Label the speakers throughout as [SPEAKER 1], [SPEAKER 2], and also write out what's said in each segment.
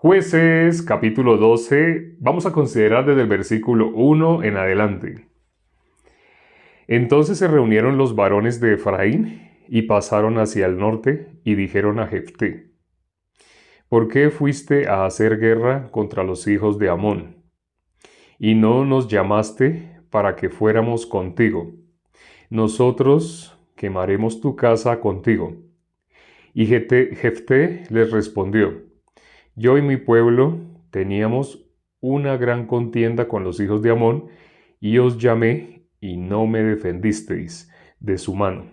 [SPEAKER 1] Jueces, capítulo 12, vamos a considerar desde el versículo 1 en adelante. Entonces se reunieron los varones de Efraín y pasaron hacia el norte y dijeron a Jefté: ¿Por qué fuiste a hacer guerra contra los hijos de Amón? Y no nos llamaste para que fuéramos contigo. Nosotros quemaremos tu casa contigo. Y Jefté les respondió: Yo y mi pueblo teníamos una gran contienda con los hijos de Amón, y os llamé, y no me defendisteis de su mano.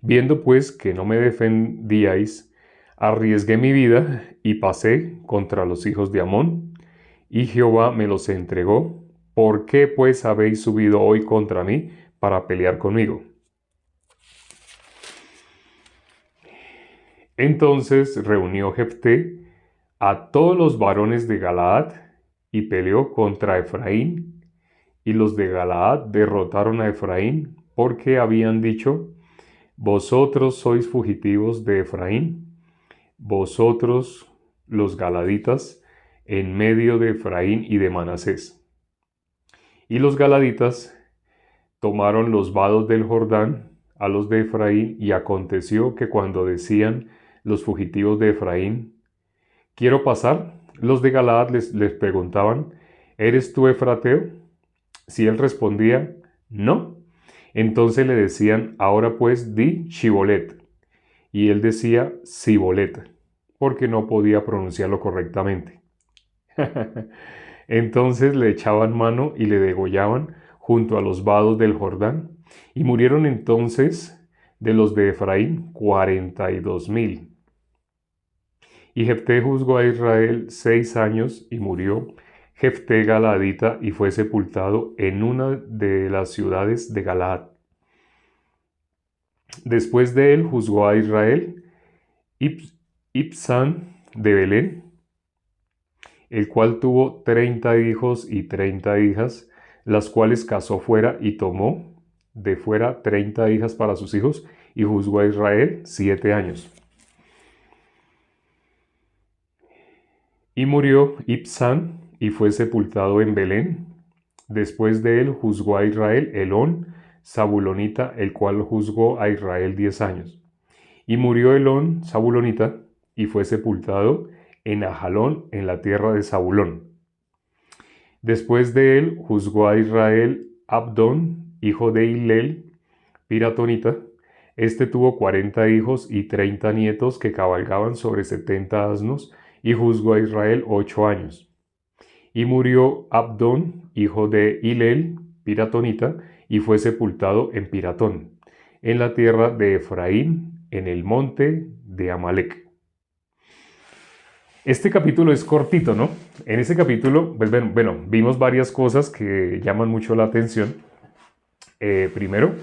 [SPEAKER 1] Viendo pues que no me defendíais, arriesgué mi vida y pasé contra los hijos de Amón, y Jehová me los entregó. ¿Por qué pues habéis subido hoy contra mí para pelear conmigo? Entonces reunió Jefté a todos los varones de Galaad y peleó contra Efraín, y los de Galaad derrotaron a Efraín, porque habían dicho: Vosotros sois fugitivos de Efraín, vosotros los galaditas, en medio de Efraín y de Manasés. Y los galaditas tomaron los vados del Jordán a los de Efraín, y aconteció que cuando decían los fugitivos de Efraín: ¿Quiero pasar?, los de Galaad les preguntaban: ¿Eres tú efrateo? Si él respondía: No, entonces le decían: Ahora pues di Shibolet. Y él decía Sibolet, porque no podía pronunciarlo correctamente. Entonces le echaban mano y le degollaban junto a los vados del Jordán. Y murieron entonces de los de Efraín 42,000. Y Jefté juzgó a Israel 6 años y murió Jefté Galadita y fue sepultado en una de las ciudades de Galaad. Después de él juzgó a Israel Ibzán de Belén, el cual tuvo 30 hijos y 30 hijas, las cuales casó fuera y tomó de fuera 30 hijas para sus hijos, y juzgó a Israel 7 años. Y murió Ibzán y fue sepultado en Belén. Después de él juzgó a Israel Elón, Zabulonita, el cual juzgó a Israel 10 años. Y murió Elón, Zabulonita, y fue sepultado en Ajalón, en la tierra de Zabulón. Después de él juzgó a Israel Abdón, hijo de Hilel, piratonita. Este tuvo 40 hijos y 30 nietos que cabalgaban sobre 70 asnos, y juzgó a Israel 8 años. Y murió Abdón, hijo de Hilel, piratonita, y fue sepultado en Piratón, en la tierra de Efraín, en el monte de Amalec. Este capítulo es cortito, ¿no? En este capítulo, pues bueno, vimos varias cosas que llaman mucho la atención. Primero,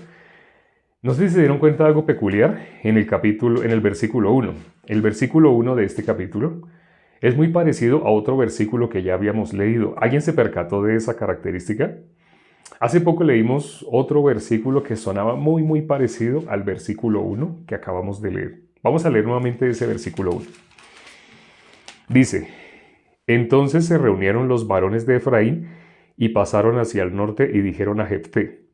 [SPEAKER 1] no sé si se dieron cuenta de algo peculiar en el versículo 1. El versículo 1 de este capítulo es muy parecido a otro versículo que ya habíamos leído. ¿Alguien se percató de esa característica? Hace poco leímos otro versículo que sonaba muy parecido al versículo 1 que acabamos de leer. Vamos a leer nuevamente ese versículo 1. Dice: Entonces se reunieron los varones de Efraín y pasaron hacia el norte y dijeron a Jefté: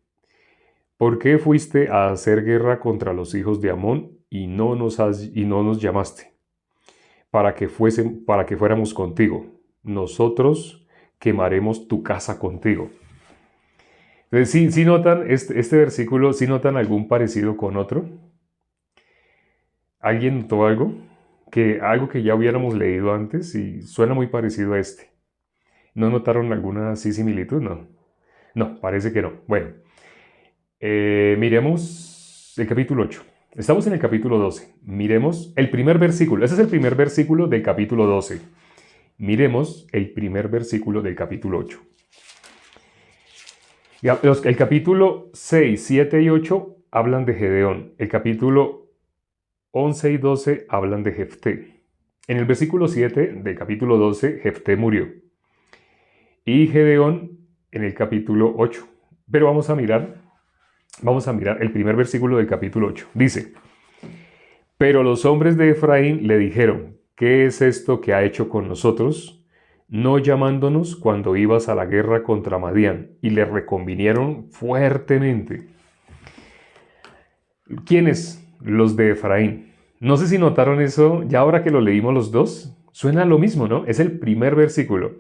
[SPEAKER 1] ¿Por qué fuiste a hacer guerra contra los hijos de Amón y no nos llamaste para que fuéramos contigo? Nosotros quemaremos tu casa contigo. Entonces, ¿sí notan este versículo? ¿Sí notan algún parecido con otro? ¿Alguien notó algo? Algo que ya hubiéramos leído antes y suena muy parecido a este. ¿No notaron alguna así similitud? No. No, parece que no. Bueno, miremos el capítulo 8. Estamos en el capítulo 12. Miremos el primer versículo. Ese es el primer versículo del capítulo 12. Miremos el primer versículo del capítulo 8. El capítulo 6, 7 y 8 hablan de Gedeón. El capítulo 11 y 12 hablan de Jefté. En el versículo 7 del capítulo 12, Jefté murió. Y Gedeón en el capítulo 8. Pero vamos a mirar el primer versículo del capítulo 8. Dice: Pero los hombres de Efraín le dijeron: ¿qué es esto que ha hecho con nosotros? No llamándonos cuando ibas a la guerra contra Madián. Y le reconvinieron fuertemente. ¿Quiénes? Los de Efraín. No sé si notaron eso, ya ahora que lo leímos los dos, suena lo mismo, ¿no? Es el primer versículo.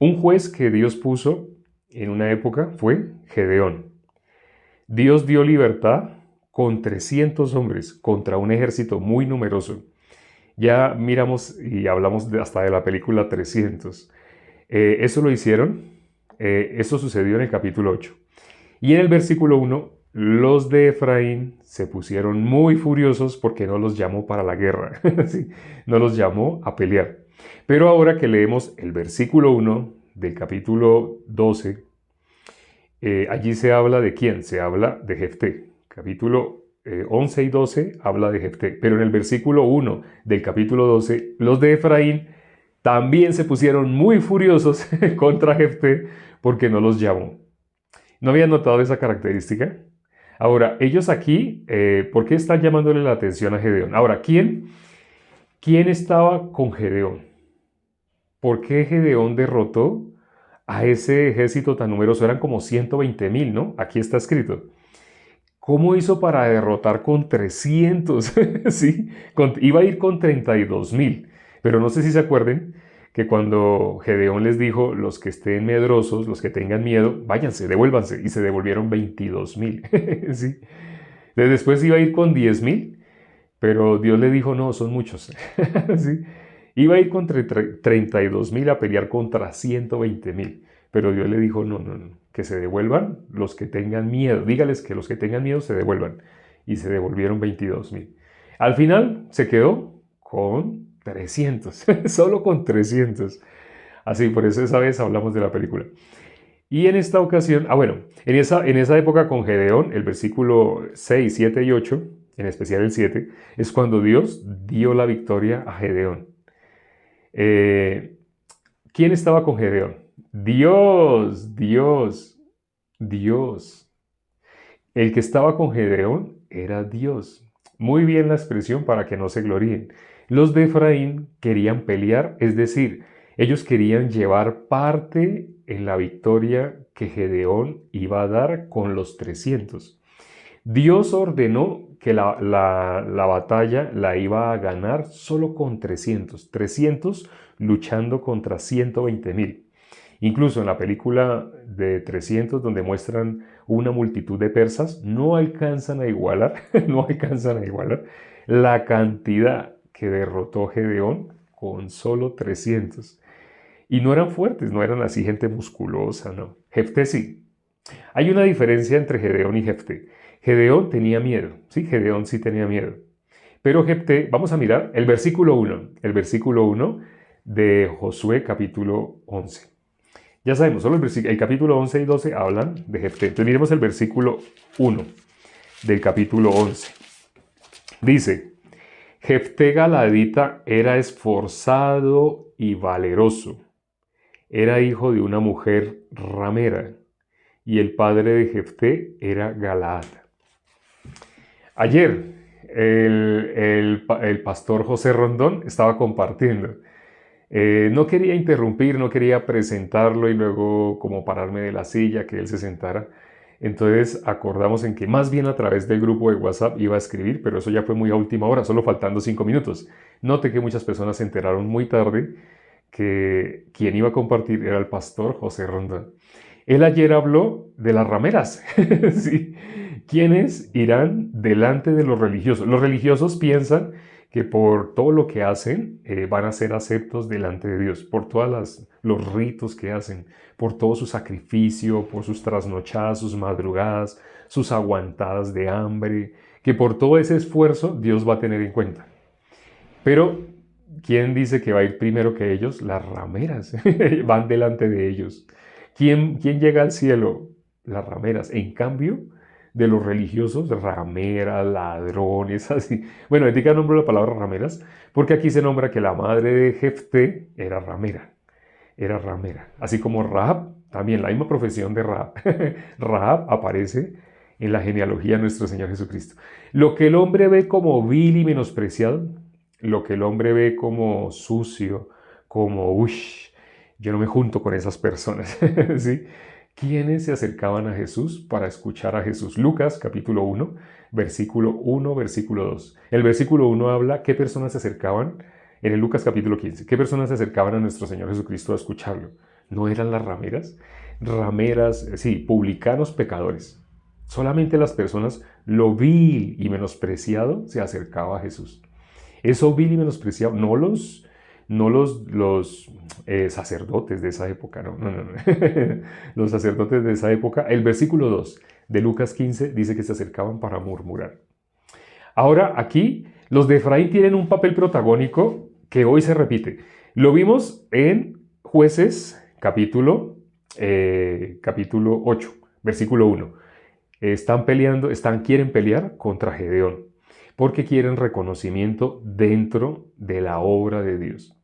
[SPEAKER 1] Un juez que Dios puso en una época fue Gedeón. Dios dio libertad con 300 hombres contra un ejército muy numeroso. Ya miramos y hablamos hasta de la película 300. Eso lo hicieron, eso sucedió en el capítulo 8. Y en el versículo 1, los de Efraín se pusieron muy furiosos porque no los llamó para la guerra, ¿sí? No los llamó a pelear. Pero ahora que leemos el versículo 1 del capítulo 12, allí se habla de quién, se habla de Jefté. Capítulo 11 y 12 habla de Jefté, pero en el versículo 1 del capítulo 12, los de Efraín también se pusieron muy furiosos contra Jefté porque no los llamó. ¿No habían notado esa característica? Ahora, ellos aquí, ¿por qué están llamándole la atención a Gedeón? Ahora, ¿quién estaba con Gedeón? ¿Por qué Gedeón derrotó a ese ejército tan numeroso? Eran como 120,000, ¿no? Aquí está escrito. ¿Cómo hizo para derrotar con 300? ¿Sí? Iba a ir con 32,000. Pero no sé si se acuerden que cuando Gedeón les dijo, los que estén medrosos, los que tengan miedo, váyanse, devuélvanse. Y se devolvieron 22,000. ¿Sí? Después iba a ir con 10,000, pero Dios le dijo, no, son muchos. ¿Sí? Iba a ir contra 32,000 a pelear contra 120,000. Pero Dios le dijo, no, no, no, que se devuelvan los que tengan miedo. Dígales que los que tengan miedo se devuelvan. Y se devolvieron 22,000. Al final se quedó con 300, solo con 300. Así, por eso esa vez hablamos de la película. Y en esta ocasión, bueno, en esa época con Gedeón, el versículo 6, 7 y 8, en especial el 7, es cuando Dios dio la victoria a Gedeón. ¿Quién estaba con Gedeón? Dios, Dios, Dios. El que estaba con Gedeón era Dios. Muy bien la expresión para que no se gloríen. Los de Efraín querían pelear, es decir, ellos querían llevar parte en la victoria que Gedeón iba a dar con los 300. Dios ordenó que la batalla la iba a ganar solo con 300. 300 luchando contra 120,000. Incluso en la película de 300, donde muestran una multitud de persas, no alcanzan a igualar, no alcanzan a igualar la cantidad que derrotó Gedeón con solo 300. Y no eran fuertes, no eran así gente musculosa, no. Jefté sí. Hay una diferencia entre Gedeón y Jefté. Gedeón tenía miedo, sí, Gedeón sí tenía miedo. Pero Jefté, vamos a mirar el versículo 1, de Josué capítulo 11. Ya sabemos, solo el capítulo 11 y 12 hablan de Jefté. Entonces miremos el versículo 1 del capítulo 11. Dice, Jefté Galadita era esforzado y valeroso. Era hijo de una mujer ramera y el padre de Jefté era Galaad. Ayer el pastor José Rondón estaba compartiendo. No quería interrumpir, no quería presentarlo y luego como pararme de la silla, que él se sentara. Entonces acordamos en que más bien a través del grupo de WhatsApp iba a escribir, pero eso ya fue muy a última hora, solo faltando 5 minutos. Noté que muchas personas se enteraron muy tarde que quien iba a compartir era el pastor José Rondón. Él ayer habló de las rameras, ¿sí? ¿Quiénes irán delante de los religiosos? Los religiosos piensan que por todo lo que hacen van a ser aceptos delante de Dios, por todos los ritos que hacen, por todo su sacrificio, por sus trasnochadas, sus madrugadas, sus aguantadas de hambre, que por todo ese esfuerzo Dios va a tener en cuenta. Pero, ¿quién dice que va a ir primero que ellos? Las rameras van delante de ellos. ¿Quién llega al cielo? Las rameras. En cambio, de los religiosos, rameras, ladrones, así. Bueno, ética nombra la palabra rameras, porque aquí se nombra que la madre de Jefté era ramera. Era ramera. Así como Rahab, también la misma profesión de Rahab. Rahab aparece en la genealogía de nuestro Señor Jesucristo. Lo que el hombre ve como vil y menospreciado, lo que el hombre ve como sucio, como, uy, yo no me junto con esas personas, ¿sí? ¿Quiénes se acercaban a Jesús para escuchar a Jesús? Lucas capítulo 1, versículo 2. El versículo 1 habla qué personas se acercaban en el Lucas capítulo 15. ¿Qué personas se acercaban a nuestro Señor Jesucristo a escucharlo? ¿No eran las rameras? Rameras, sí, publicanos, pecadores. Solamente las personas, lo vil y menospreciado, se acercaba a Jesús. Eso vil y menospreciado, no los sacerdotes de esa época, no. Los sacerdotes de esa época. El versículo 2 de Lucas 15 dice que se acercaban para murmurar. Ahora, aquí, los de Efraín tienen un papel protagónico que hoy se repite. Lo vimos en Jueces, capítulo 8, versículo 1. Quieren pelear contra Gedeón, porque quieren reconocimiento dentro de la obra de Dios.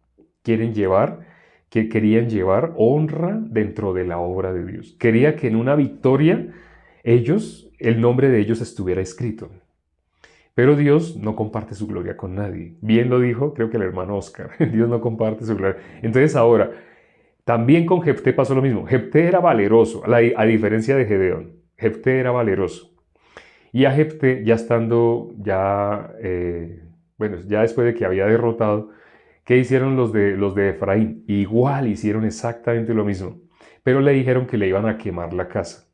[SPEAKER 1] Querían llevar honra dentro de la obra de Dios. Quería que en una victoria el nombre de ellos estuviera escrito. Pero Dios no comparte su gloria con nadie. Bien lo dijo, creo que el hermano Oscar. Dios no comparte su gloria. Entonces ahora, también con Jefté pasó lo mismo. Jefté era valeroso, a diferencia de Gedeón. Jefté era valeroso. Y a Jefté, ya después de que había derrotado, ¿qué hicieron los de Efraín? Igual hicieron exactamente lo mismo. Pero le dijeron que le iban a quemar la casa.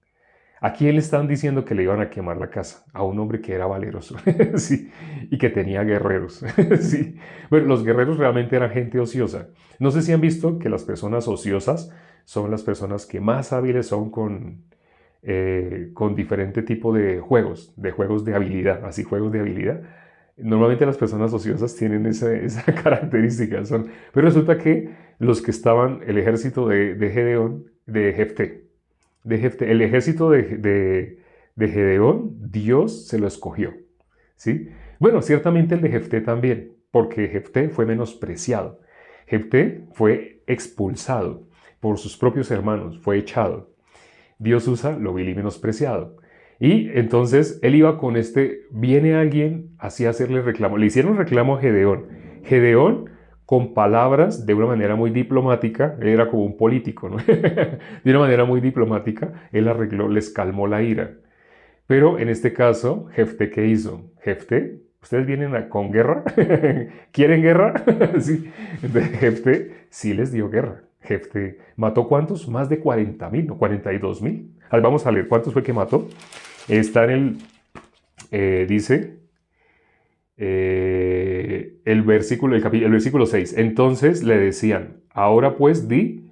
[SPEAKER 1] ¿A quién le están diciendo que le iban a quemar la casa? A un hombre que era valeroso, sí, y que tenía guerreros, sí. Bueno, los guerreros realmente eran gente ociosa. No sé si han visto que las personas ociosas son las personas que más hábiles son con diferente tipo de juegos de habilidad, así juegos de habilidad. Normalmente las personas ociosas tienen esa característica, pero resulta que los que estaban, el ejército de Gedeón, de Jefté, el ejército de Gedeón, Dios se lo escogió, ¿sí? Bueno, ciertamente el de Jefté también, porque Jefté fue menospreciado. Jefté fue expulsado por sus propios hermanos, fue echado. Dios usa lo vil y menospreciado. Y entonces él iba con viene alguien así a hacerle reclamo. Le hicieron reclamo a Gedeón. Gedeón, con palabras de una manera muy diplomática, él era como un político, ¿no? De una manera muy diplomática, él arregló, les calmó la ira. Pero en este caso, Jefté, ¿qué hizo? Jefté, ¿ustedes vienen con guerra? ¿Quieren guerra? Sí. Entonces, Jefté sí les dio guerra. Jefté mató ¿cuántos? Más de 40,000, ¿no? 42,000. Vamos a leer cuántos fue que mató. Está en dice el versículo 6. Entonces le decían, ahora pues di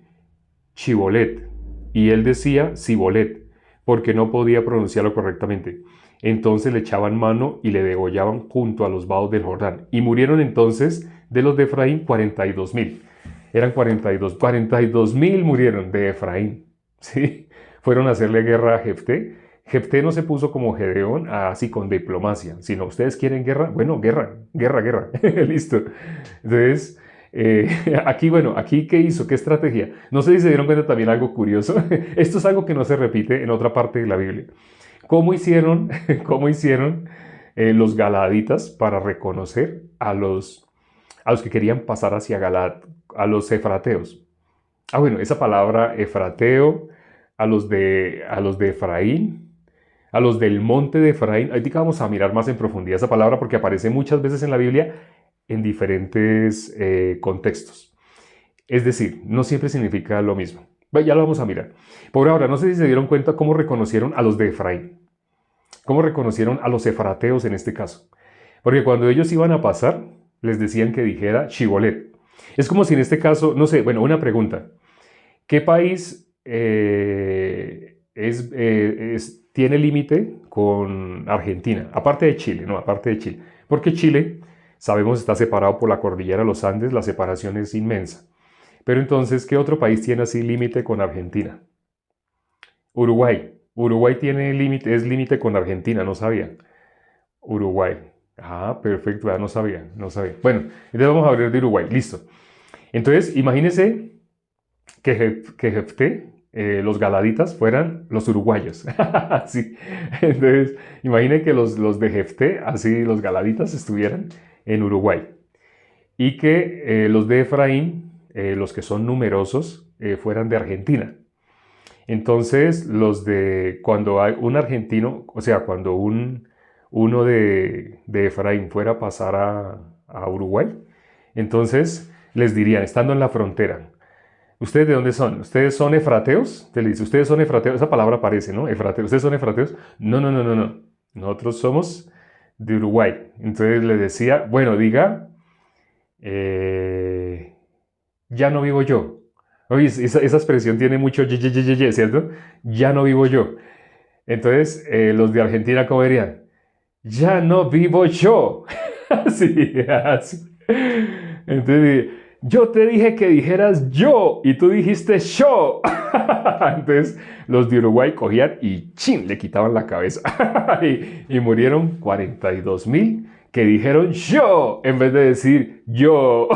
[SPEAKER 1] Chibolet. Y él decía Sibolet, porque no podía pronunciarlo correctamente. Entonces le echaban mano y le degollaban junto a los vados del Jordán. Y murieron entonces de los de Efraín 42,000. Eran 42,000 murieron de Efraín. ¿Sí? Fueron a hacerle guerra a Jefté. Jefté no se puso como Gedeón así con diplomacia, sino ustedes quieren guerra, bueno, guerra, listo. Entonces, aquí ¿qué hizo? ¿Qué estrategia? No sé si se dieron cuenta también algo curioso. Esto es algo que no se repite en otra parte de la Biblia. ¿Cómo hicieron, los galaditas para reconocer a los que querían pasar hacia Galaad, a los efrateos? Bueno, esa palabra efrateo, a los de Efraín, a los del monte de Efraín. Ahorita vamos a mirar más en profundidad esa palabra porque aparece muchas veces en la Biblia en diferentes contextos. Es decir, no siempre significa lo mismo. Ya lo vamos a mirar. Por ahora, no sé si se dieron cuenta cómo reconocieron a los de Efraín. Cómo reconocieron a los efrateos en este caso. Porque cuando ellos iban a pasar, les decían que dijera Shibolet. Es como si en este caso, no sé, bueno, una pregunta. ¿Qué país tiene límite con Argentina? Aparte de Chile, ¿no? Aparte de Chile. Porque Chile, sabemos, está separado por la cordillera de los Andes, la separación es inmensa. Pero entonces, ¿qué otro país tiene así límite con Argentina? Uruguay. Uruguay es límite con Argentina, no sabía. Uruguay. Perfecto, no sabía. Bueno, entonces vamos a hablar de Uruguay, listo. Entonces, imagínense que Jefté, los galaditas fueran los uruguayos. Sí. Entonces, imaginen que los de Jefté, así los galaditas, estuvieran en Uruguay. y que los de Efraín, los que son numerosos, fueran de Argentina. Entonces, cuando hay un argentino, o sea, cuando uno de Efraín fuera a pasar a Uruguay, entonces les dirían, estando en la frontera, ¿ustedes de dónde son? ¿Ustedes son efrateos? Te le dice, ¿ustedes son efrateos? Esa palabra aparece, ¿no? Efrateos. ¿Ustedes son efrateos? No, no, no, no, no. Nosotros somos de Uruguay. Entonces le decía, bueno, diga, ya no vivo yo. Oye, esa expresión tiene mucho ye, ¿cierto? Ya no vivo yo. Entonces, los de Argentina, ¿cómo dirían? Ya no vivo yo. Así, así. Entonces, yo te dije que dijeras yo y tú dijiste yo. Entonces, los de Uruguay cogían y ¡chin! Le quitaban la cabeza. y murieron 42.000 que dijeron yo en vez de decir yo.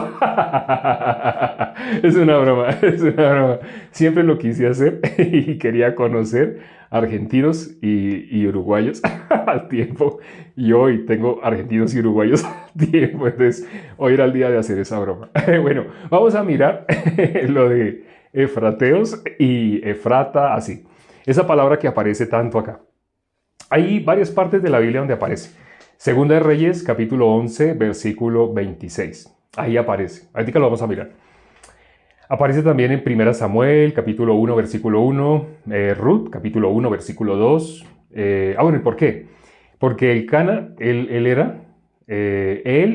[SPEAKER 1] Es una broma, es una broma. Siempre lo quise hacer y quería conocer argentinos y uruguayos al tiempo. Y hoy tengo argentinos y uruguayos al tiempo. Entonces, hoy era el día de hacer esa broma. Bueno, vamos a mirar lo de efrateos y efrata, así. Esa palabra que aparece tanto acá. Hay varias partes de la Biblia donde aparece. Segunda de Reyes, capítulo 11, versículo 26. Ahí aparece. Ahorita lo vamos a mirar. Aparece también en 1 Samuel, capítulo 1, versículo 1. Ruth, capítulo 1, versículo 2. Bueno, ¿y por qué? Porque el Cana, él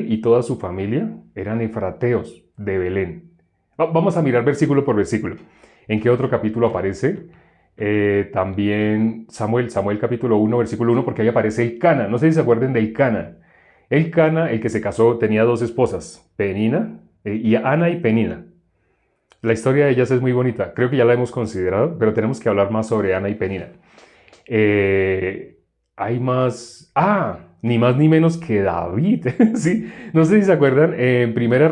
[SPEAKER 1] y toda su familia eran efrateos de Belén. Vamos a mirar versículo por versículo. ¿En qué otro capítulo aparece? También Samuel capítulo 1, versículo 1, porque ahí aparece el Cana. No sé si se acuerdan del Cana. El Cana, el que se casó, tenía dos esposas, Penina, y Ana y Penina. La historia de ellas es muy bonita. Creo que ya la hemos considerado, pero tenemos que hablar más sobre Ana y Penina. Hay más... ni más ni menos que David. ¿Sí? No sé si se acuerdan, en Primera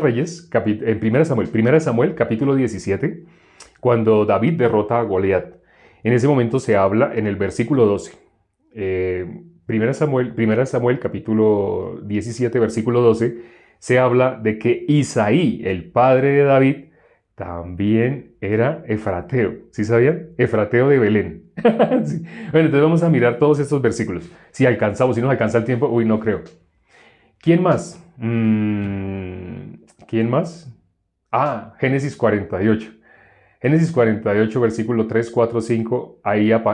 [SPEAKER 1] Samuel, capítulo 17, cuando David derrota a Goliat. En ese momento se habla en el versículo 12. Primera Samuel, capítulo 17, versículo 12, se habla de que Isaí, el padre de David, también era efrateo. ¿Sí sabían? Efrateo de Belén. Sí. Bueno, entonces vamos a mirar todos estos versículos. Si alcanzamos, si nos alcanza el tiempo, no creo. ¿Quién más? ¿Quién más? Génesis 48. Génesis 48, versículo 3, 4, 5,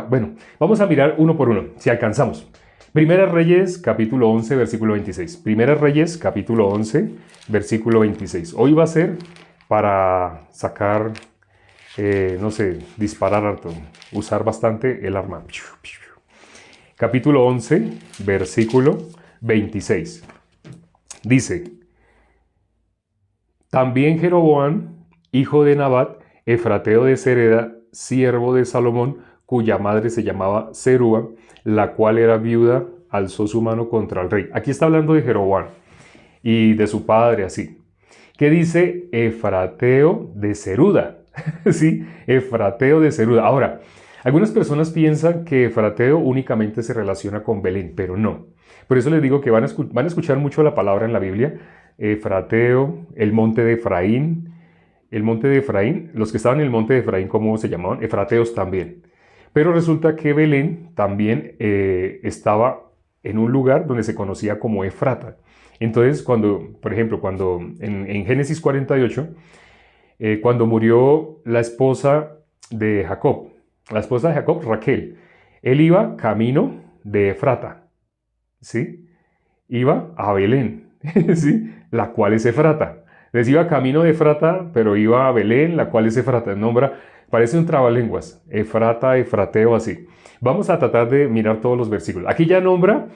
[SPEAKER 1] bueno, vamos a mirar uno por uno, si alcanzamos. Primera Reyes, capítulo 11, versículo 26. Primera Reyes, capítulo 11, versículo 26. Hoy va a ser para sacar, no sé, disparar harto, usar bastante el arma. Capítulo 11, versículo 26. Dice, también Jeroboam, hijo de Nabat, efrateo de Sereda, siervo de Salomón, cuya madre se llamaba Serúa, la cual era viuda, alzó su mano contra el rey. Aquí está hablando de Jeroboam y de su padre, así. ¿Qué dice? Efrateo de Seruda. ¿Sí? Efrateo de Seruda. Ahora, algunas personas piensan que efrateo únicamente se relaciona con Belén, pero no. Por eso les digo que van a escuchar mucho la palabra en la Biblia. Efrateo, el monte de Efraín. El monte de Efraín, los que estaban en el monte de Efraín, ¿cómo se llamaban? Efrateos también. Pero resulta que Belén también estaba en un lugar donde se conocía como Efrata. Entonces, por ejemplo, en Génesis 48, cuando murió la esposa de Jacob, Raquel, él iba camino de Efrata, ¿sí? Iba a Belén, ¿sí? La cual es Efrata. Les iba camino de Efrata, pero iba a Belén, la cual es Efrata. Parece un trabalenguas. Efrata, efrateo, así. Vamos a tratar de mirar todos los versículos. Aquí ya nombra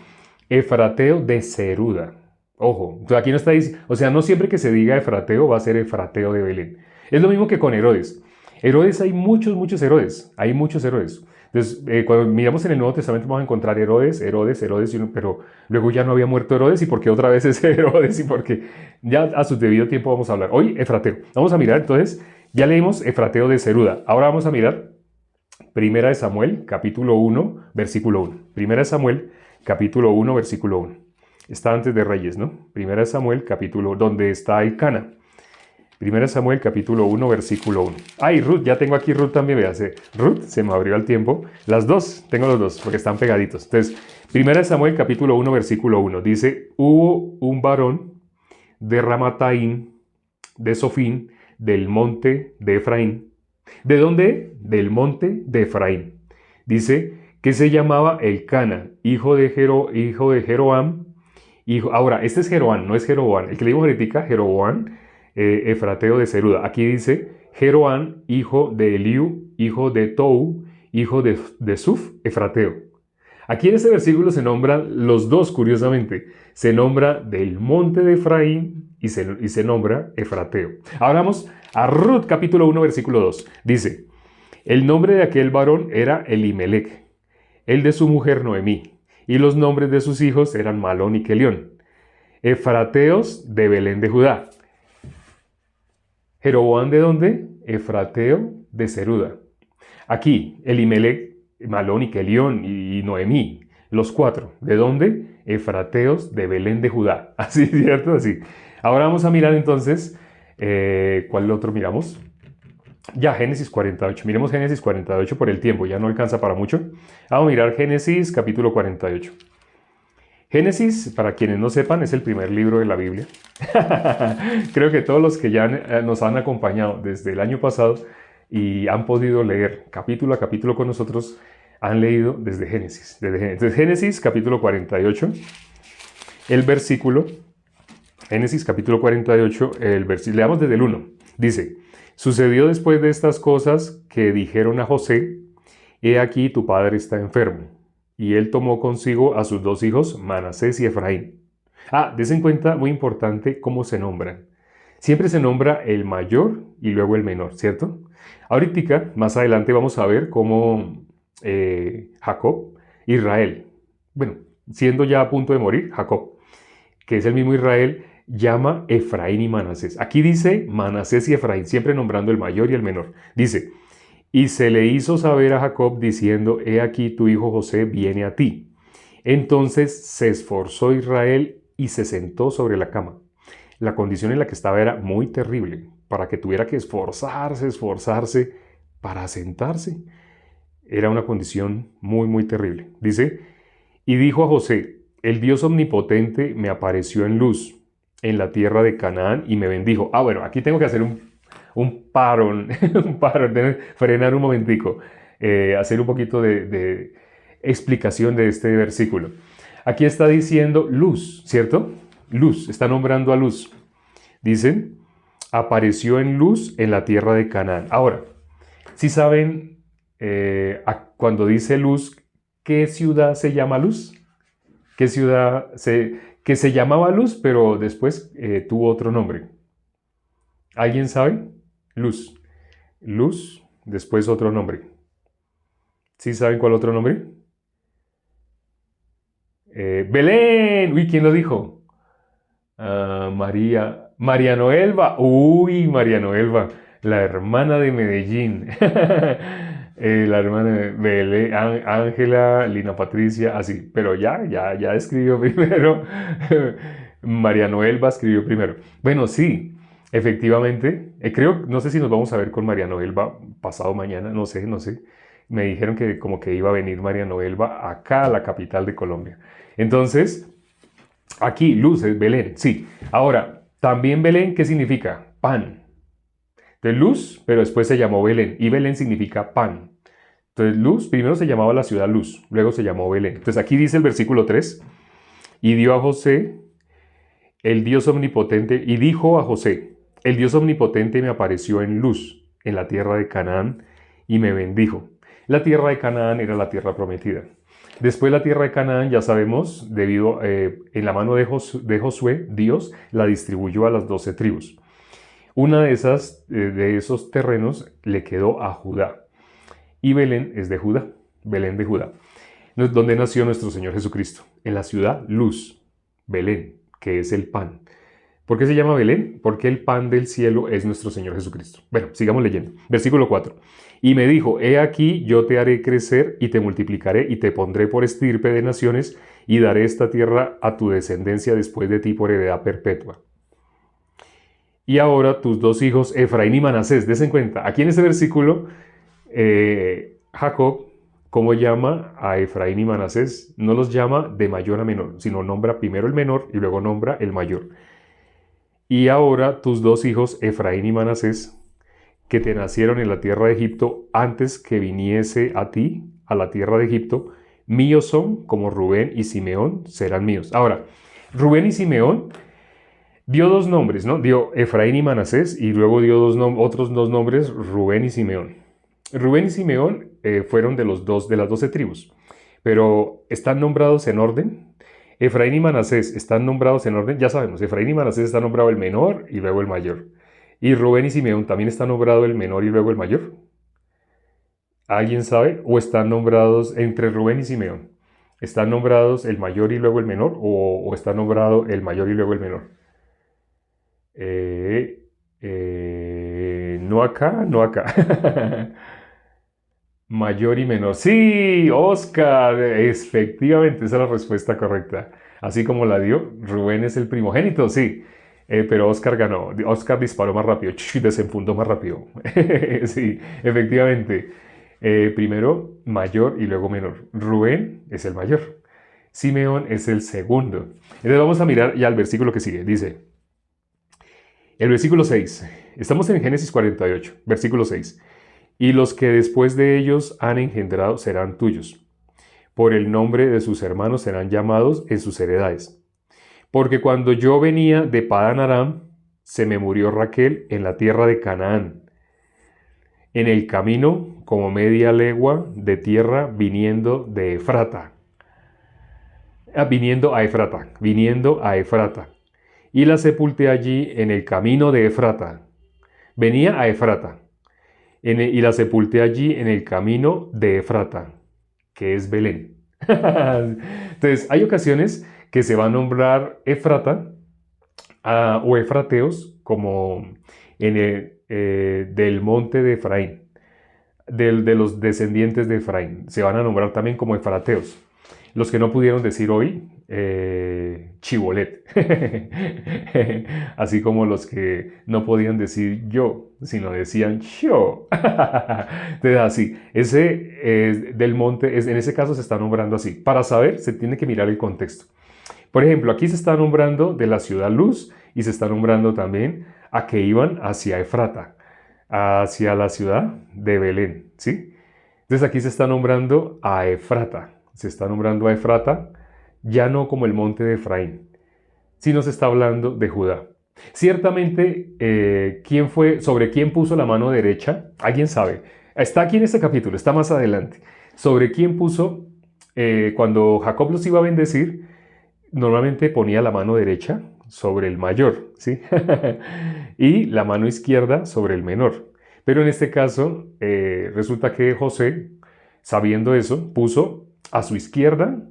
[SPEAKER 1] efrateo de Seruda. Ojo, aquí no está diciendo, o sea, no siempre que se diga efrateo va a ser efrateo de Belén. Es lo mismo que con Herodes. Herodes hay muchos Herodes. Hay muchos Herodes. Entonces, cuando miramos en el Nuevo Testamento vamos a encontrar Herodes, pero luego ya no había muerto Herodes y porque otra vez es Herodes y porque ya a su debido tiempo vamos a hablar. Hoy, efrateo. Vamos a mirar, entonces, ya leímos efrateo de Seruda. Ahora vamos a mirar Primera de Samuel, capítulo 1, versículo 1. Primera de Samuel, capítulo 1, versículo 1. Está antes de Reyes, ¿no? Primera de Samuel, capítulo, donde está el Cana. Primera de Samuel, capítulo 1, versículo 1. Ay, Ruth, ya tengo aquí Ruth también, vea, Ruth, se me abrió el tiempo. Las dos, tengo los dos, porque están pegaditos. Entonces, Primera de Samuel, capítulo 1, versículo 1, dice, hubo un varón de Ramataim, de Sofín, del monte de Efraín. ¿De dónde? Del monte de Efraín. Dice que se llamaba Elcana, hijo de Jeroam. Ahora, este es Jeroam, no es Jeroboam. El que le digo ahorita, Jeroboam, efrateo de Zeruda. Aquí dice Jeroam, hijo de Eliú, hijo de Tou, hijo de Suf, efrateo. Aquí en este versículo se nombran los dos, curiosamente. Se nombra del monte de Efraín y se nombra efrateo. Ahora vamos a Ruth capítulo 1, versículo 2. Dice, el nombre de aquel varón era Elimelech, el de su mujer Noemí, y los nombres de sus hijos eran Malón y Kelión, efrateos de Belén de Judá. ¿Jeroboam de dónde? Efrateo de Zeruda. Aquí, Elimelech, Malón y Kelión y Noemí, los cuatro. ¿De dónde? Efrateos de Belén de Judá. Así, ¿cierto? Así. Ahora vamos a mirar entonces, ¿cuál otro miramos? Ya, Génesis 48. Miremos Génesis 48 por el tiempo, ya no alcanza para mucho. Vamos a mirar Génesis capítulo 48. Génesis, para quienes no sepan, es el primer libro de la Biblia. Creo que todos los que ya nos han acompañado desde el año pasado y han podido leer capítulo a capítulo con nosotros, han leído desde Génesis. Entonces, Génesis capítulo 48, el versículo, Génesis capítulo 48, leamos desde el 1. Dice, sucedió después de estas cosas que dijeron a José, he aquí tu padre está enfermo. Y él tomó consigo a sus dos hijos, Manasés y Efraín. Des en cuenta, muy importante, cómo se nombran. Siempre se nombra el mayor y luego el menor, ¿cierto? Ahorita, más adelante, vamos a ver cómo Jacob, Israel, bueno, siendo ya a punto de morir, Jacob, que es el mismo Israel, llama Efraín y Manasés. Aquí dice Manasés y Efraín, siempre nombrando el mayor y el menor. Dice, y se le hizo saber a Jacob diciendo, he aquí tu hijo José viene a ti. Entonces se esforzó Israel y se sentó sobre la cama. La condición en la que estaba era muy terrible, para que tuviera que esforzarse para sentarse. Era una condición muy, muy terrible. Dice, y dijo a José, el Dios omnipotente me apareció en luz en la tierra de Canaán y me bendijo. Bueno, aquí tengo que hacer un parón, frenar un momentico, hacer un poquito de explicación de este versículo. Aquí está diciendo luz, ¿cierto? Luz, está nombrando a luz. Dicen, apareció en luz en la tierra de Canaán. Ahora, si saben, cuando dice luz, ¿qué ciudad se llama luz? ¿Qué ciudad que se llamaba luz, pero después tuvo otro nombre? ¿Alguien sabe? Luz. Luz, después otro nombre. ¿Sí saben cuál otro nombre? Belén. Uy, ¿quién lo dijo? María Noelva. Uy, María Noelva, la hermana de Medellín. La hermana de Belén, Ángela, Lina Patricia, así. Pero ya escribió primero. María Noelva escribió primero. Bueno, sí. Efectivamente, no sé si nos vamos a ver con María Noelva pasado mañana, no sé. Me dijeron que como que iba a venir María Noelva acá a la capital de Colombia. Entonces, aquí, luz es Belén, sí. Ahora, también Belén, ¿qué significa? Pan. Entonces, luz, pero después se llamó Belén, y Belén significa pan. Entonces, luz, primero se llamaba la ciudad Luz, luego se llamó Belén. Entonces, aquí dice el versículo 3, y dio a José, el Dios omnipotente, y dijo a José, el Dios omnipotente me apareció en luz en la tierra de Canaán y me bendijo. La tierra de Canaán era la tierra prometida. Después la tierra de Canaán, ya sabemos, debido en la mano de Josué, Dios la distribuyó a las 12 tribus. Una de esos terrenos le quedó a Judá. Y Belén es de Judá, Belén de Judá. Donde nació nuestro Señor Jesucristo, en la ciudad Luz, Belén, que es el pan. ¿Por qué se llama Belén? Porque el pan del cielo es nuestro Señor Jesucristo. Bueno, sigamos leyendo. Versículo 4. Y me dijo, he aquí yo te haré crecer y te multiplicaré y te pondré por estirpe de naciones y daré esta tierra a tu descendencia después de ti por heredad perpetua. Y ahora tus dos hijos, Efraín y Manasés, des en cuenta, aquí en este versículo, Jacob, ¿cómo llama a Efraín y Manasés? No los llama de mayor a menor, sino nombra primero el menor y luego nombra el mayor. Y ahora tus dos hijos, Efraín y Manasés, que te nacieron en la tierra de Egipto antes que viniese a ti, a la tierra de Egipto, míos son, como Rubén y Simeón serán míos. Ahora, Rubén y Simeón dio dos nombres, ¿no? Dio Efraín y Manasés y luego dio otros dos nombres, Rubén y Simeón. Rubén y Simeón fueron de las 12 tribus, pero están nombrados en orden. Efraín y Manasés están nombrados en orden, ya sabemos, Efraín y Manasés está nombrado el menor y luego el mayor. Y Rubén y Simeón también está nombrado el menor y luego el mayor. ¿Alguien sabe? ¿O están nombrados entre Rubén y Simeón? ¿Están nombrados el mayor y luego el menor? ¿O está nombrado el mayor y luego el menor? No acá, no acá. Mayor y menor. Sí, Oscar, efectivamente, esa es la respuesta correcta. Así como la dio, Rubén es el primogénito, sí. Pero Oscar ganó. Oscar disparó más rápido, desenfundó más rápido. Sí, efectivamente. Primero mayor y luego menor. Rubén es el mayor. Simeón es el segundo. Entonces vamos a mirar ya el versículo que sigue. Dice, el versículo 6. Estamos en Génesis 48, versículo 6. Y los que después de ellos han engendrado serán tuyos. Por el nombre de sus hermanos serán llamados en sus heredades. Porque cuando yo venía de Padán Aram, se me murió Raquel en la tierra de Canaán, en el camino como media legua de tierra viniendo de Efrata. Viniendo a Efrata. Y la sepulté allí en el camino de Efrata. Venía a Efrata. Y la sepulté allí en el camino de Efrata, que es Belén. Entonces, hay ocasiones que se va a nombrar Efrata o efrateos como del monte de Efraín, de los descendientes de Efraín. Se van a nombrar también como efrateos. Los que no pudieron decir hoy, Chibolet. Así como los que no podían decir yo, sino decían yo. Entonces, así, ese del monte, en ese caso se está nombrando así. Para saber, se tiene que mirar el contexto. Por ejemplo, aquí se está nombrando de la ciudad Luz y se está nombrando también a que iban hacia Efrata, hacia la ciudad de Belén, ¿sí? Entonces aquí se está nombrando a Efrata. Se está nombrando a Efrata, ya no como el monte de Efraín, sino se está hablando de Judá. Ciertamente, sobre quién puso la mano derecha? ¿Alguien sabe? Está aquí en este capítulo, está más adelante. Sobre quién puso, cuando Jacob los iba a bendecir, normalmente ponía la mano derecha sobre el mayor, ¿sí? Y la mano izquierda sobre el menor. Pero en este caso, resulta que José, sabiendo eso, puso a su izquierda,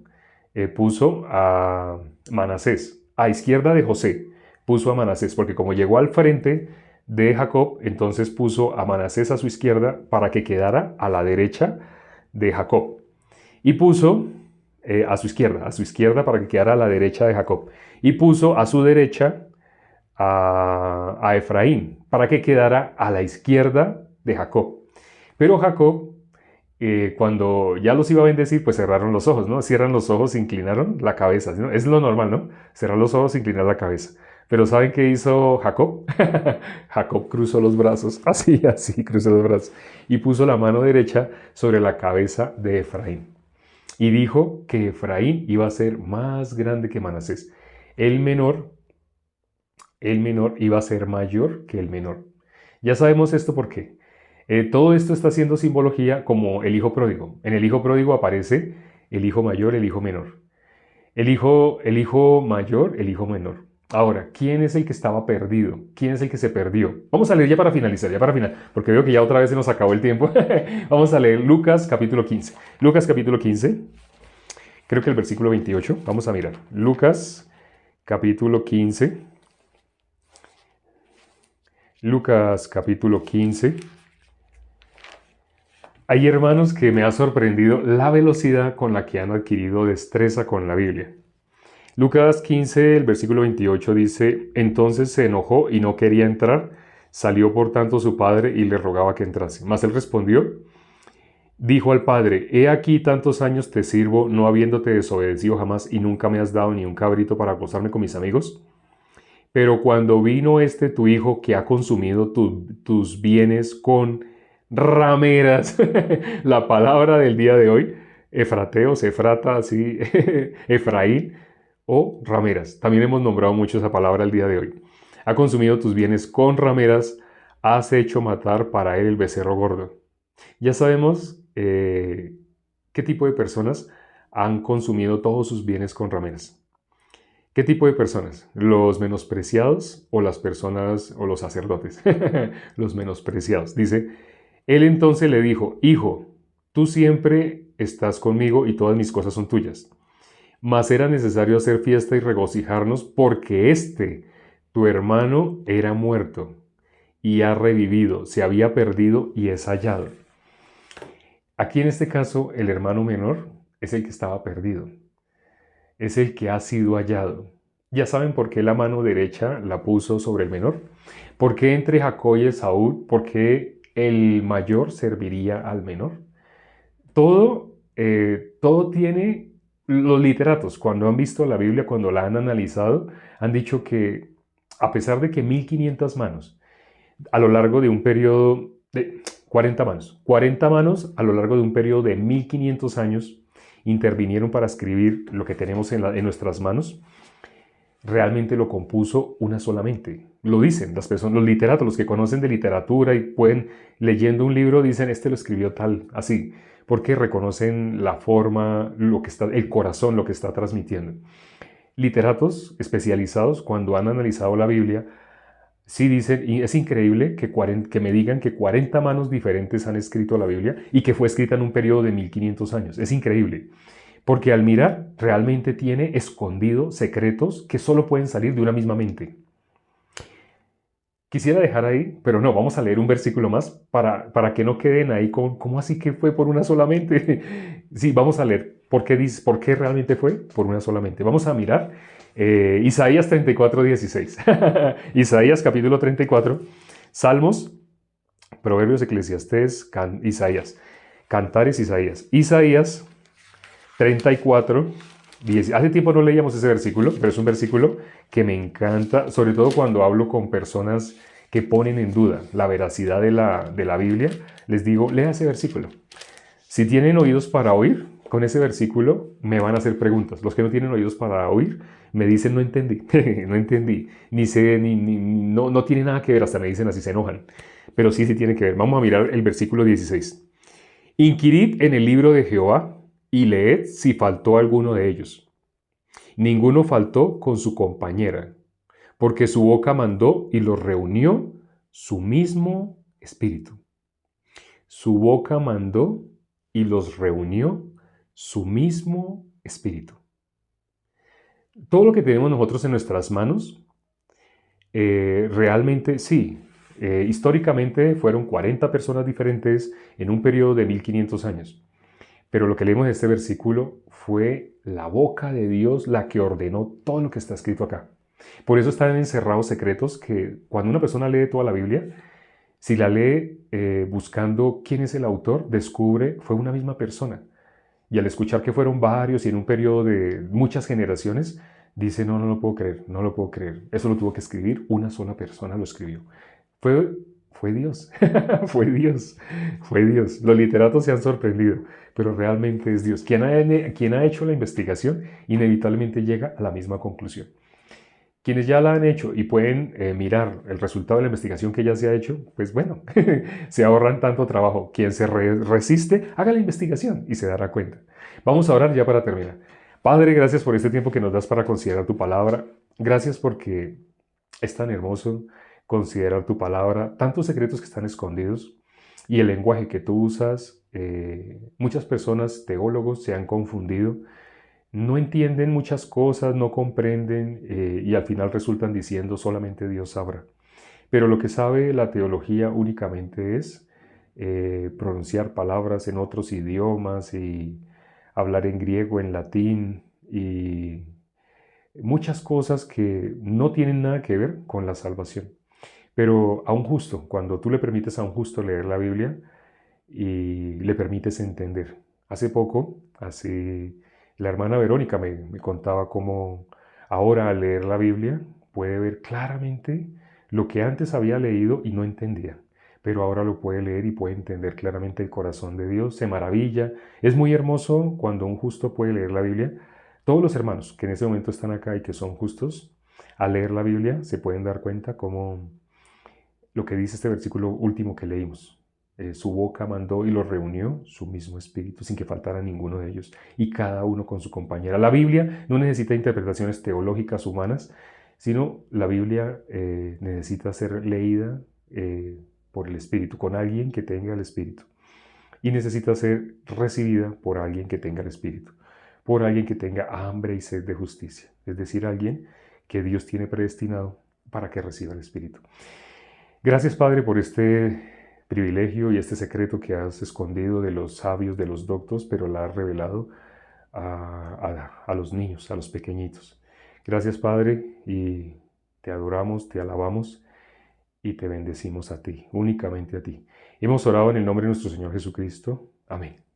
[SPEAKER 1] puso a Manasés. A izquierda de José puso a Manasés, porque como llegó al frente de Jacob, entonces puso a Manasés a su izquierda para que quedara a la derecha de Jacob. Y puso a su izquierda para que quedara a la derecha de Jacob. Y puso a su derecha a Efraín, para que quedara a la izquierda de Jacob. Pero Jacob, cuando ya los iba a bendecir, pues cerraron los ojos, ¿no? Cierran los ojos, inclinaron la cabeza, ¿no? Es lo normal, ¿no? Cerrar los ojos, inclinar la cabeza. Pero ¿saben qué hizo Jacob? Jacob cruzó los brazos, así, cruzó los brazos, y puso la mano derecha sobre la cabeza de Efraín. Y dijo que Efraín iba a ser más grande que Manasés. El menor iba a ser mayor que el menor. Ya sabemos esto por qué. Todo esto está haciendo simbología como el hijo pródigo. En el hijo pródigo aparece el hijo mayor, el hijo menor. El hijo mayor, el hijo menor. Ahora, ¿quién es el que estaba perdido? ¿Quién es el que se perdió? Vamos a leer ya para finalizar, porque veo que ya otra vez se nos acabó el tiempo. Vamos a leer Lucas capítulo 15. Lucas capítulo 15, creo que el versículo 28. Vamos a mirar. Lucas capítulo 15. Lucas capítulo 15. Hay hermanos que me ha sorprendido la velocidad con la que han adquirido destreza con la Biblia. Lucas 15, el versículo 28 dice, entonces se enojó y no quería entrar, salió por tanto su padre y le rogaba que entrase. Mas él respondió, dijo al padre, he aquí tantos años te sirvo, no habiéndote desobedecido jamás y nunca me has dado ni un cabrito para gozarme con mis amigos. Pero cuando vino este tu hijo que ha consumido tus bienes con rameras, la palabra del día de hoy, efrateos, efrata, así, Efraín o rameras. También hemos nombrado mucho esa palabra el día de hoy. Ha consumido tus bienes con rameras, has hecho matar para él el becerro gordo. Ya sabemos qué tipo de personas han consumido todos sus bienes con rameras. ¿Qué tipo de personas? ¿Los menospreciados o las personas o los sacerdotes? Los menospreciados. Dice, él entonces le dijo, hijo, tú siempre estás conmigo y todas mis cosas son tuyas. Mas era necesario hacer fiesta y regocijarnos porque tu hermano, era muerto y ha revivido, se había perdido y es hallado. Aquí en este caso, el hermano menor es el que estaba perdido, es el que ha sido hallado. Ya saben por qué la mano derecha la puso sobre el menor. ¿Por qué entre Jacob y Esaú? ¿Por qué el mayor serviría al menor? Todo tiene, los literatos, cuando han visto la Biblia, cuando la han analizado, han dicho que a pesar de que 1500 manos, a lo largo de un periodo de 40 manos a lo largo de un periodo de 1500 años intervinieron para escribir lo que tenemos en nuestras manos, realmente lo compuso una solamente. Lo dicen las personas, los literatos, los que conocen de literatura y pueden, leyendo un libro, dicen, este lo escribió tal, así, porque reconocen la forma, lo que está, el corazón, lo que está transmitiendo. Literatos especializados, cuando han analizado la Biblia, sí dicen, y es increíble que me digan que 40 manos diferentes han escrito la Biblia y que fue escrita en un periodo de 1500 años. Es increíble. Porque al mirar realmente tiene escondido secretos que solo pueden salir de una misma mente. Quisiera dejar ahí, pero no, vamos a leer un versículo más para que no queden ahí con, ¿cómo así que fue por una sola mente? Sí, vamos a leer por qué realmente fue por una sola mente. Vamos a mirar Isaías 34:16. Isaías capítulo 34, Salmos, Proverbios, Eclesiastés, Isaías, Cantares, Isaías. Isaías 34, 10. Hace tiempo no leíamos ese versículo, pero es un versículo que me encanta, sobre todo cuando hablo con personas que ponen en duda la veracidad de la Biblia. Les digo, lea ese versículo. Si tienen oídos para oír, con ese versículo me van a hacer preguntas. Los que no tienen oídos para oír me dicen, no entendí, no entendí, ni sé, no tiene nada que ver, hasta me dicen así, se enojan. Pero sí, sí tiene que ver. Vamos a mirar el versículo 16. Inquirid en el libro de Jehová y leed si faltó alguno de ellos. Ninguno faltó con su compañera, porque su boca mandó y los reunió su mismo espíritu. Su boca mandó y los reunió su mismo espíritu. Todo lo que tenemos nosotros en nuestras manos, realmente sí, históricamente fueron 40 personas diferentes en un periodo de 1500 años. Pero lo que leemos en este versículo fue la boca de Dios la que ordenó todo lo que está escrito acá. Por eso están encerrados secretos que cuando una persona lee toda la Biblia, si la lee buscando quién es el autor, descubre fue una misma persona. Y al escuchar que fueron varios y en un periodo de muchas generaciones, dice, no, no lo puedo creer, no lo puedo creer. Eso lo tuvo que escribir, una sola persona lo escribió. Fue Dios, fue Dios, fue Dios. Los literatos se han sorprendido, pero realmente es Dios. Quien ha hecho la investigación inevitablemente llega a la misma conclusión. Quienes ya la han hecho y pueden mirar el resultado de la investigación que ya se ha hecho, pues bueno, se ahorran tanto trabajo. Quien se resiste, haga la investigación y se dará cuenta. Vamos a orar ya para terminar. Padre, gracias por este tiempo que nos das para considerar tu palabra. Gracias porque es tan hermoso considerar tu palabra, tantos secretos que están escondidos y el lenguaje que tú usas. Muchas personas, teólogos, se han confundido, no entienden muchas cosas, no comprenden y al final resultan diciendo solamente Dios sabrá. Pero lo que sabe la teología únicamente es pronunciar palabras en otros idiomas y hablar en griego, en latín y muchas cosas que no tienen nada que ver con la salvación. Pero a un justo, cuando tú le permites a un justo leer la Biblia y le permites entender. Hace poco, la hermana Verónica me contaba cómo ahora al leer la Biblia puede ver claramente lo que antes había leído y no entendía. Pero ahora lo puede leer y puede entender claramente el corazón de Dios, se maravilla. Es muy hermoso cuando un justo puede leer la Biblia. Todos los hermanos que en ese momento están acá y que son justos, al leer la Biblia se pueden dar cuenta cómo lo que dice este versículo último que leímos. Su boca mandó y los reunió su mismo espíritu sin que faltara ninguno de ellos y cada uno con su compañera. La Biblia no necesita interpretaciones teológicas humanas, sino la Biblia necesita ser leída por el Espíritu, con alguien que tenga el Espíritu. Y necesita ser recibida por alguien que tenga el Espíritu, por alguien que tenga hambre y sed de justicia, es decir, alguien que Dios tiene predestinado para que reciba el Espíritu. Gracias, Padre, por este privilegio y este secreto que has escondido de los sabios, de los doctos, pero la has revelado a los niños, a los pequeñitos. Gracias, Padre, y te adoramos, te alabamos y te bendecimos a ti, únicamente a ti. Hemos orado en el nombre de nuestro Señor Jesucristo. Amén.